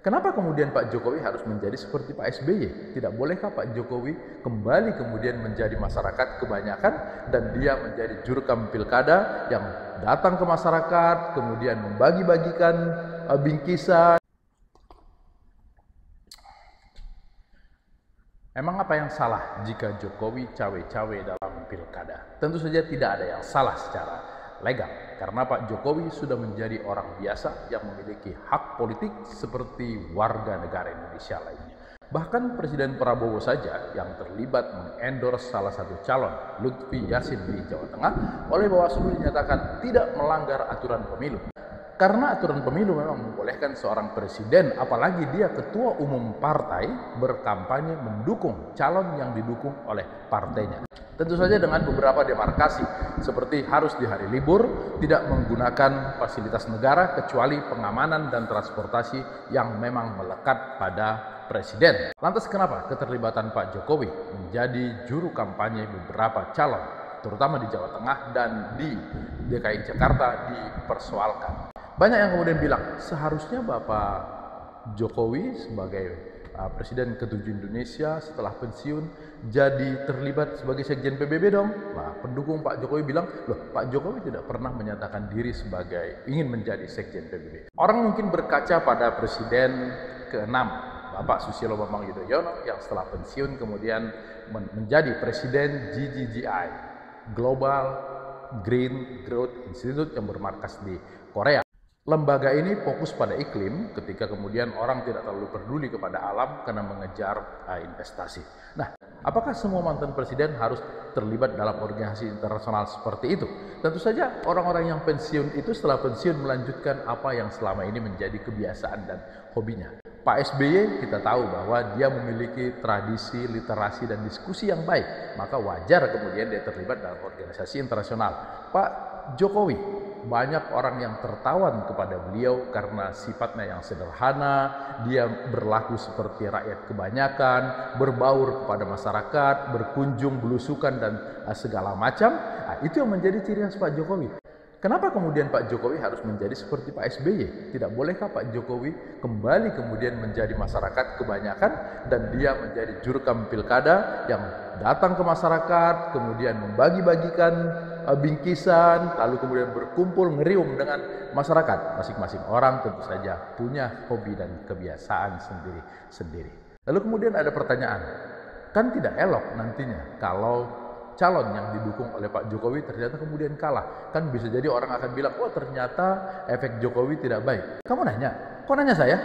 Kenapa kemudian Pak Jokowi harus menjadi seperti Pak SBY? Tidak bolehkah Pak Jokowi kembali kemudian menjadi masyarakat kebanyakan dan dia menjadi jurkam pilkada yang datang ke masyarakat, kemudian membagi-bagikan bingkisan? Emang apa yang salah jika Jokowi cawe-cawe dalam pilkada? Tentu saja tidak ada yang salah secara legal, karena Pak Jokowi sudah menjadi orang biasa yang memiliki hak politik seperti warga negara Indonesia lainnya. Bahkan Presiden Prabowo saja yang terlibat mengendorse salah satu calon, Lutfi Yassin di Jawa Tengah, oleh Bawaslu dinyatakan tidak melanggar aturan pemilu. Karena aturan pemilu memang membolehkan seorang presiden, apalagi dia ketua umum partai, berkampanye mendukung calon yang didukung oleh partainya. Tentu saja dengan beberapa demarkasi, seperti harus di hari libur, tidak menggunakan fasilitas negara kecuali pengamanan dan transportasi yang memang melekat pada presiden. Lantas kenapa keterlibatan Pak Jokowi menjadi juru kampanye beberapa calon, terutama di Jawa Tengah dan di DKI Jakarta, dipersoalkan? Banyak yang kemudian bilang, seharusnya Bapak Jokowi sebagai Presiden ke-7 Indonesia setelah pensiun jadi terlibat sebagai Sekjen PBB dong. Nah, pendukung Pak Jokowi bilang, loh, Pak Jokowi tidak pernah menyatakan diri sebagai ingin menjadi Sekjen PBB. Orang mungkin berkaca pada Presiden ke-6, Bapak Susilo Bambang Yudhoyono, yang setelah pensiun kemudian menjadi Presiden GGGI, Global Green Growth Institute, yang bermarkas di Korea. Lembaga ini fokus pada iklim ketika kemudian orang tidak terlalu peduli kepada alam karena mengejar investasi. Nah, apakah semua mantan presiden harus terlibat dalam organisasi internasional seperti itu? Tentu saja orang-orang yang pensiun itu setelah pensiun melanjutkan apa yang selama ini menjadi kebiasaan dan hobinya. Pak SBY kita tahu bahwa dia memiliki tradisi, literasi, dan diskusi yang baik. Maka wajar kemudian dia terlibat dalam organisasi internasional. Pak Jokowi, banyak orang yang tertawan kepada beliau karena sifatnya yang sederhana, dia berlaku seperti rakyat kebanyakan, berbaur kepada masyarakat, berkunjung, belusukan, dan segala macam. Nah, itu yang menjadi ciri khas Pak Jokowi. Kenapa kemudian Pak Jokowi harus menjadi seperti Pak SBY? Tidak bolehkah Pak Jokowi kembali kemudian menjadi masyarakat kebanyakan dan dia menjadi jurkam pilkada yang datang ke masyarakat, kemudian membagi-bagikan bingkisan, lalu kemudian berkumpul ngeriung dengan masyarakat? Masing-masing orang tentu saja punya hobi dan kebiasaan sendiri-sendiri. Lalu kemudian ada pertanyaan, kan tidak elok nantinya kalau calon yang didukung oleh Pak Jokowi ternyata kemudian kalah. Kan bisa jadi orang akan bilang, oh ternyata efek Jokowi tidak baik. Kamu nanya, kok nanya saya?